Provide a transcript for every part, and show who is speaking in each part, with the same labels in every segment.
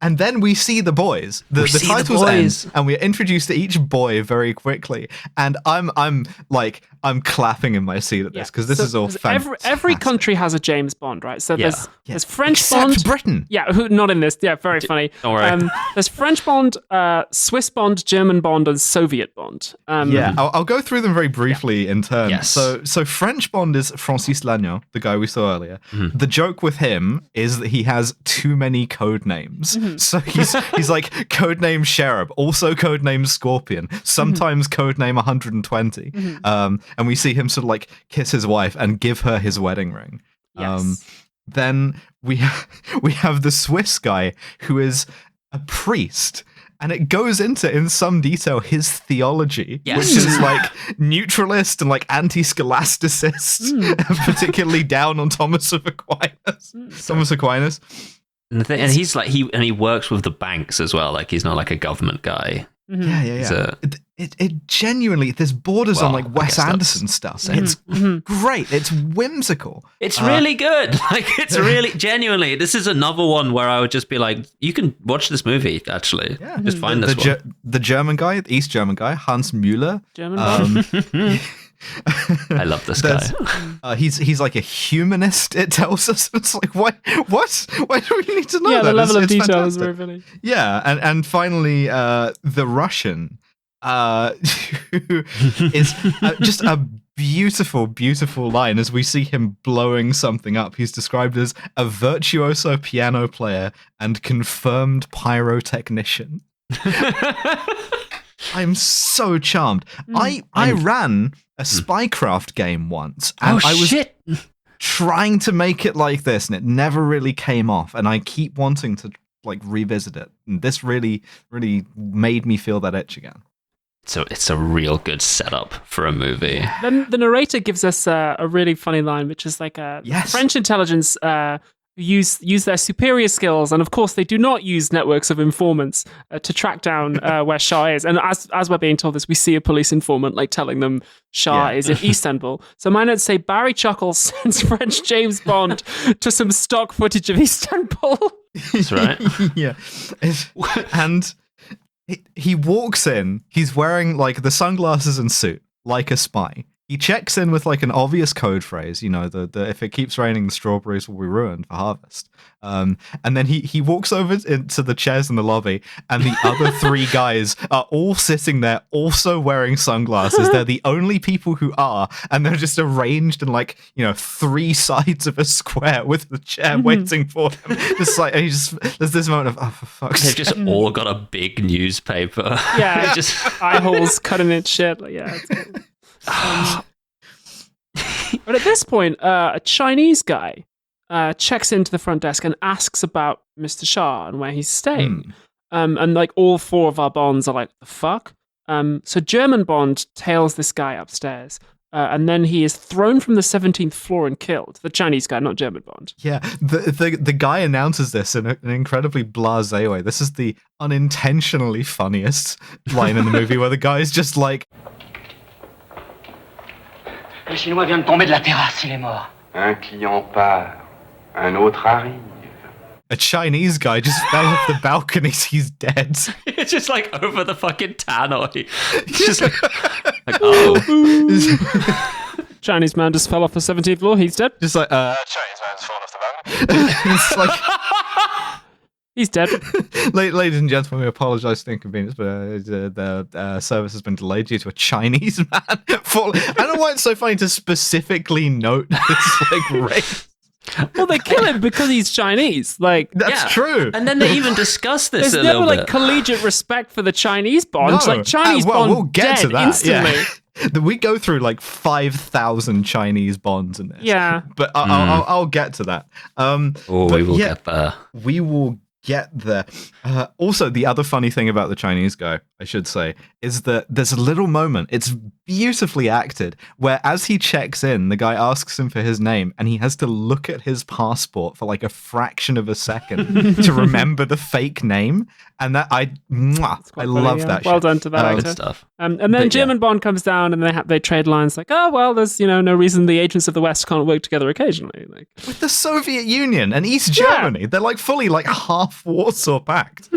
Speaker 1: And then we see the boys. The titles end, and we're introduced to each boy very quickly. And I'm clapping in my seat at this because this is all fantastic.
Speaker 2: Every country has a James Bond, right? So there's French
Speaker 1: Except
Speaker 2: Bond,
Speaker 1: Britain.
Speaker 2: Yeah, not in this. Yeah, very funny.
Speaker 3: Don't worry.
Speaker 2: There's French Bond, Swiss Bond, German Bond, and Soviet Bond.
Speaker 1: I'll go through them very briefly in turn.
Speaker 3: Yes.
Speaker 1: So French Bond is Francis Lagnon, the guy we saw earlier.
Speaker 3: Mm-hmm.
Speaker 1: The joke with him is that he has too many code names.
Speaker 2: Mm-hmm.
Speaker 1: So he's like codename Cherub, also codename Scorpion, sometimes codename 120. And we see him sort of like kiss his wife and give her his wedding ring.
Speaker 2: Yes.
Speaker 1: Then we have the Swiss guy who is a priest. And it goes into, in some detail, his theology, which is like neutralist and like anti-scholasticist, particularly down on Thomas of Aquinas.
Speaker 3: And he's like he works with the banks as well. Like he's not like a government guy.
Speaker 1: Yeah. It genuinely, this borders on like Wes Anderson stuff. It's great. It's whimsical.
Speaker 3: It's really good. Like it's really genuinely. This is another one where I would just be like, you can watch this movie. Actually, just find this one.
Speaker 1: The German guy, the East German guy, Hans Müller.
Speaker 3: I love this guy.
Speaker 1: He's like a humanist. It tells us. It's like what? Why do we need to know that?
Speaker 2: The level of
Speaker 1: it's
Speaker 2: detail
Speaker 1: fantastic.
Speaker 2: is very funny.
Speaker 1: Yeah, and finally, the Russian, who is just a beautiful, beautiful line as we see him blowing something up. He's described as a virtuoso piano player and confirmed pyrotechnician. I'm so charmed. I ran a Spycraft game once, and I was trying to make it like this, and it never really came off. And I keep wanting to like revisit it, and this really, really made me feel that itch again.
Speaker 3: So it's a real good setup for a movie.
Speaker 2: Then the narrator gives us a really funny line, which is like French intelligence use their superior skills, and of course they do not use networks of informants to track down where Shah is. And as we're being told this, we see a police informant like telling them Shah is in Istanbul. So my notes say Barry Chuckles sends French James Bond to some stock footage of Istanbul.
Speaker 3: That's right.
Speaker 1: Yeah, and he walks in. He's wearing like the sunglasses and suit, like a spy. He checks in with like an obvious code phrase, the if it keeps raining, the strawberries will be ruined for harvest. And then he walks over into the chairs in the lobby, and the other three guys are all sitting there, also wearing sunglasses. They're the only people who are, and they're just arranged in like three sides of a square with the chair waiting for them. Just like there's this moment of for fuck's sake.
Speaker 3: They've just all got a big newspaper.
Speaker 2: Yeah, just eye holes cutting it shit. Like, yeah. It's cool. But at this point, a Chinese guy checks into the front desk and asks about Mr. Shah and where he's staying. And like all four of our Bonds are like, the fuck? So German Bond tails this guy upstairs. And then he is thrown from the 17th floor and killed. The Chinese guy, not German Bond.
Speaker 1: Yeah, the guy announces this in an incredibly blasé way. This is the unintentionally funniest line in the movie where the guy's just like...
Speaker 4: Le Chinois vient de tomber de la terrasse, il est mort.
Speaker 5: Un client part, un autre arrive.
Speaker 1: A Chinese guy just fell off the balcony, he's dead.
Speaker 3: It's just like over the fucking tannoy. It's just like oh.
Speaker 2: Chinese man just fell off the 17th floor, he's dead.
Speaker 1: Just like, Chinese man's fallen off the balcony. It's like...
Speaker 2: He's dead.
Speaker 1: Ladies and gentlemen, we apologise for the inconvenience, but the service has been delayed due to a Chinese man. I don't know why it's so funny to specifically note this like race.
Speaker 2: Well, they kill him because he's Chinese. Like
Speaker 1: that's true.
Speaker 3: And then they even discuss this
Speaker 2: There's
Speaker 3: a little
Speaker 2: never
Speaker 3: bit.
Speaker 2: Like collegiate respect for the Chinese Bond.
Speaker 1: No.
Speaker 2: Like Chinese Bond
Speaker 1: we'll get
Speaker 2: dead
Speaker 1: to that
Speaker 2: instantly.
Speaker 1: Yeah. We go through like 5,000 Chinese Bonds in this.
Speaker 2: Yeah,
Speaker 1: but I'll get to that.
Speaker 3: We will get there.
Speaker 1: We will get there. Also, the other funny thing about the Chinese guy, I should say, is that there's a little moment, it's beautifully acted, where as he checks in, the guy asks him for his name, and he has to look at his passport for like a fraction of a second to remember the fake name. And that I love that.
Speaker 2: Well
Speaker 1: shit.
Speaker 2: done to that actor.
Speaker 3: Good stuff.
Speaker 2: And then German Bond comes down, and they trade lines like, "Oh well, there's no reason the agents of the West can't work together occasionally." Like
Speaker 1: with the Soviet Union and East Germany, they're like fully like half half Warsaw Pact.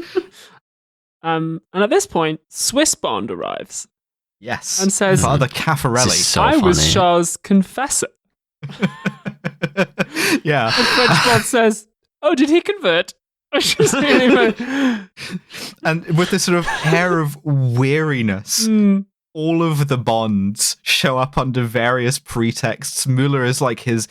Speaker 2: And at this point, Swiss Bond arrives.
Speaker 1: Yes.
Speaker 2: And says,
Speaker 1: Father Caffarelli.
Speaker 3: So
Speaker 2: I was
Speaker 3: funny.
Speaker 2: Charles' confessor.
Speaker 1: Yeah.
Speaker 2: And French Bond says, oh, did he convert? Which is really
Speaker 1: And with this sort of air of weariness, all of the Bonds show up under various pretexts. Mueller is like his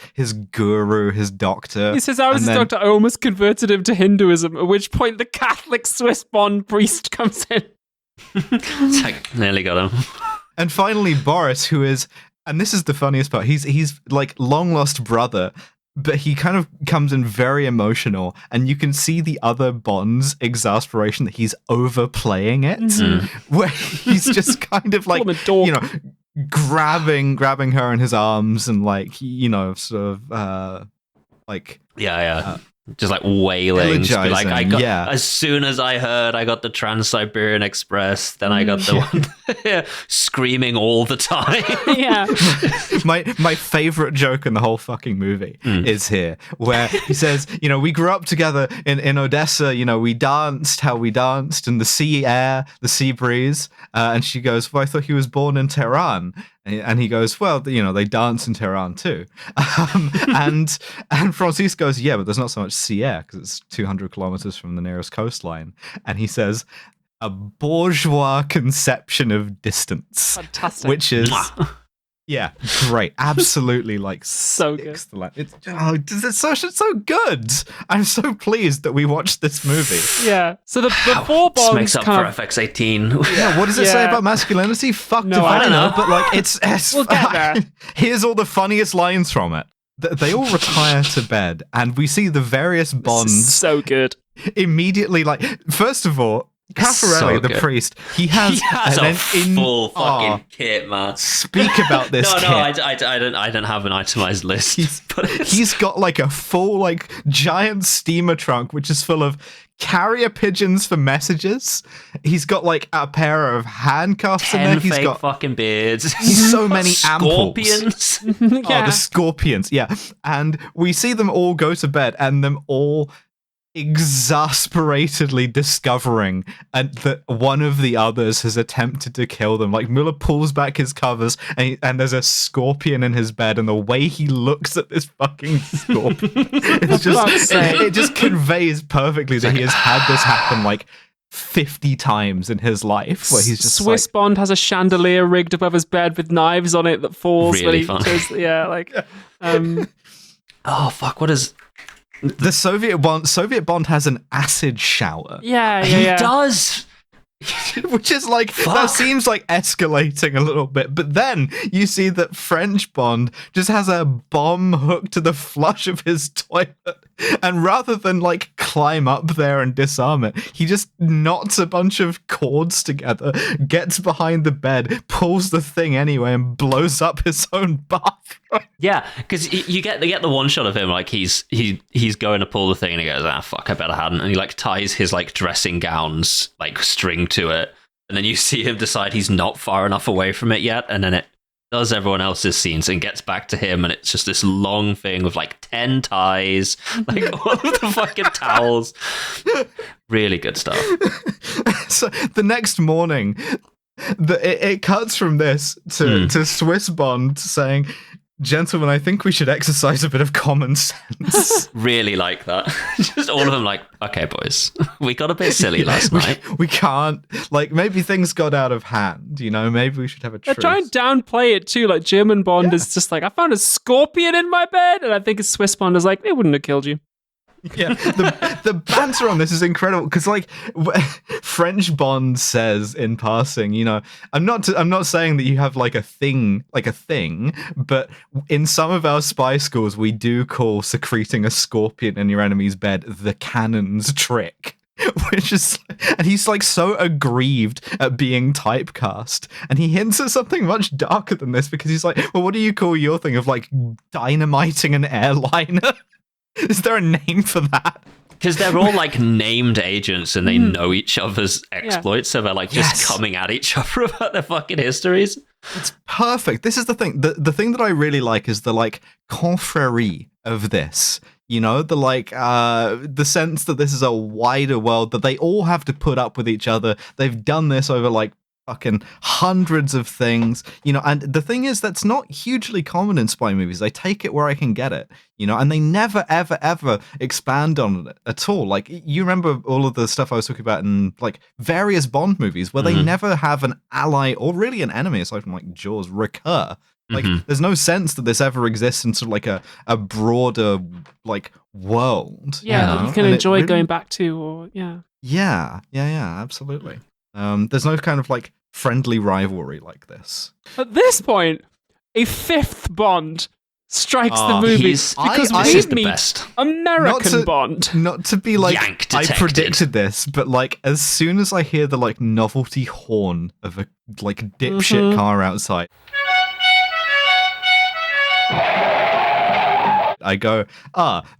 Speaker 1: guru, his doctor.
Speaker 2: He says, I was his doctor. I almost converted him to Hinduism, at which point the Catholic Swiss Bond priest comes in.
Speaker 3: It's like, nearly got him.
Speaker 1: And finally, Boris, who is, and this is the funniest part, he's like long lost brother, but he kind of comes in very emotional, and you can see the other Bond's exasperation that he's overplaying it, where he's just kind of like, grabbing her in his arms and like, sort of like just like wailing, just be like, as soon as I heard I got the Trans-Siberian Express, then I got the one screaming all the time.
Speaker 2: Yeah.
Speaker 1: My favorite joke in the whole fucking movie is here, where he says, we grew up together in Odessa, we danced how we danced in the sea air, the sea breeze, and she goes, well, I thought he was born in Tehran. And he goes, well, they dance in Tehran too. And Francis goes, yeah, but there's not so much sea air because it's 200 kilometers from the nearest coastline. And he says, a bourgeois conception of distance.
Speaker 2: Fantastic.
Speaker 1: Which is... Yeah, great. Absolutely, like,
Speaker 2: so good.
Speaker 1: It's so good. I'm so pleased that we watched this movie.
Speaker 2: Yeah. So the four Bonds
Speaker 3: this makes up for FX18.
Speaker 1: Yeah, what does it say about masculinity? Fuck if I don't know. But like, it's
Speaker 2: we'll get there.
Speaker 1: Here's all the funniest lines from it. They all retire to bed, and we see the various Bonds.
Speaker 2: So good.
Speaker 1: Immediately, like, first of all, Caffarelli, the priest, he has
Speaker 3: a full fucking kit, man.
Speaker 1: Speak about this kit.
Speaker 3: I don't have an itemized list.
Speaker 1: He's got like a full like giant steamer trunk, which is full of carrier pigeons for messages. He's got like a pair of handcuffs in there. He's got
Speaker 3: fucking beards.
Speaker 1: He's so many
Speaker 3: scorpions.
Speaker 1: Oh, the scorpions, yeah. And we see them all go to bed, and them all exasperatedly discovering that one of the others has attempted to kill them. Like, Mueller pulls back his covers and there's a scorpion in his bed, and the way he looks at this fucking scorpion, it just conveys perfectly that he has had this happen like 50 times in his life, where he's just
Speaker 2: Swiss Bond has a chandelier rigged above his bed with knives on it that falls.
Speaker 3: Really fun.
Speaker 1: Oh fuck, what is... The Soviet Bond has an acid shower.
Speaker 2: Yeah.
Speaker 3: He does.
Speaker 1: Which is like, that seems like escalating a little bit. But then you see that French Bond just has a bomb hooked to the flush of his toilet. And rather than like climb up there and disarm it, he just knots a bunch of cords together, gets behind the bed, pulls the thing anyway, and blows up his own bathroom.
Speaker 3: Yeah, because you get the one shot of him, like he's going to pull the thing, and he goes, fuck, I better hadn't, and he like ties his like dressing gown's like string to it, and then you see him decide he's not far enough away from it yet, and then it does everyone else's scenes and gets back to him, and it's just this long thing with like 10 ties, like all of the fucking towels. Really good stuff.
Speaker 1: So the next morning, it cuts from this to Swiss Bond saying, gentlemen, I think we should exercise a bit of common sense.
Speaker 3: Really like that. Just all of them like, okay, boys, we got a bit silly last night.
Speaker 1: We can't, like, maybe things got out of hand, maybe we should have a truce.
Speaker 2: They're trying to downplay it too, like German Bond is just like, I found a scorpion in my bed, and I think a Swiss Bond is like, it wouldn't have killed you.
Speaker 1: Yeah, the banter on this is incredible, because like French Bond says in passing, I'm not saying that you have like a thing, but in some of our spy schools we do call secreting a scorpion in your enemy's bed the cannon's trick. Which is, and he's like so aggrieved at being typecast, and he hints at something much darker than this, because he's like, well, what do you call your thing of like dynamiting an airliner? Is there a name for that?
Speaker 3: Because they're all like named agents, and they know each other's exploits, so they're like just coming at each other about their fucking histories.
Speaker 1: It's perfect. This is the thing. The thing that I really like is the like confrérie of this. You know, the sense that this is a wider world, that they all have to put up with each other. They've done this over like fucking hundreds of things, you know, and the thing is that's not hugely common in spy movies. They take it where I can get it, you know, and they never ever expand on it at all. Like, you remember all of the stuff I was talking about in like various Bond movies where they never have an ally or really an enemy aside from like Jaws recur. Like, there's no sense that this ever exists in sort of like a broader like world.
Speaker 2: Yeah,
Speaker 1: you know?
Speaker 2: you can
Speaker 1: And
Speaker 2: enjoy
Speaker 1: really,
Speaker 2: going back to, or
Speaker 1: Yeah, absolutely. There's no kind of like friendly rivalry like this.
Speaker 2: At this point, a fifth Bond strikes the movie because
Speaker 3: this is
Speaker 2: we
Speaker 3: the
Speaker 2: meet
Speaker 3: best.
Speaker 2: American Bond.
Speaker 1: Not to be like,
Speaker 3: Yank
Speaker 1: I
Speaker 3: detected.
Speaker 1: predicted this, but like as soon as I hear the like novelty horn of a like dipshit car outside, I go,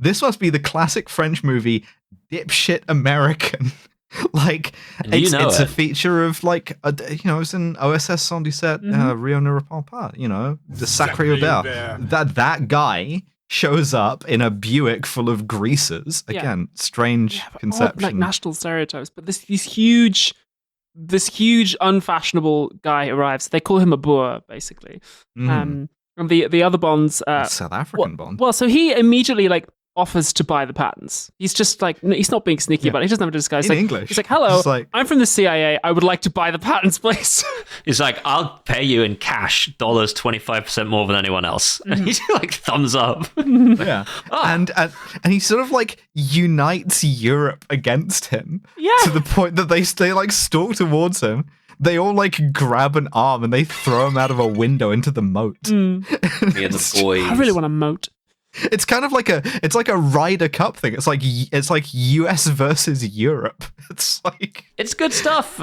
Speaker 1: this must be the classic French movie Dipshit American. Like, it's a feature of like, you know, it's in OSS 117, Rio ne répond pas, you know, the Sacré Aubert. That guy shows up in a Buick full of greasers. Again, strange conception.
Speaker 2: Like national stereotypes, but this huge unfashionable guy arrives. They call him a boer, basically. And the other Bonds,
Speaker 1: South African Bond.
Speaker 2: Well, so he immediately like offers to buy the patents. He's just like, he's not being sneaky about it. He doesn't have a disguise.
Speaker 1: In English.
Speaker 2: He's like, hello, I'm from the CIA. I would like to buy the patents, please.
Speaker 3: He's like, I'll pay you in cash, dollars 25% more than anyone else. And he's like, thumbs up.
Speaker 1: Yeah. And he sort of like unites Europe against him.
Speaker 2: Yeah.
Speaker 1: To the point that they like stalk towards him. They all like grab an arm and they throw him out of a window into the moat.
Speaker 6: Me and the boys.
Speaker 2: I really want a moat.
Speaker 1: It's kind of like a Ryder Cup thing. It's like US versus Europe. It's like,
Speaker 3: it's good stuff.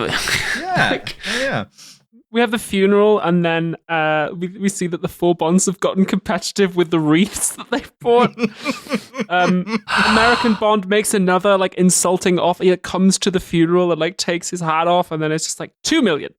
Speaker 1: yeah.
Speaker 2: We have the funeral, and then we see that the four Bonds have gotten competitive with the wreaths that they've bought. American Bond makes another like insulting offer. He comes to the funeral and like takes his hat off, and then it's just like $2 million.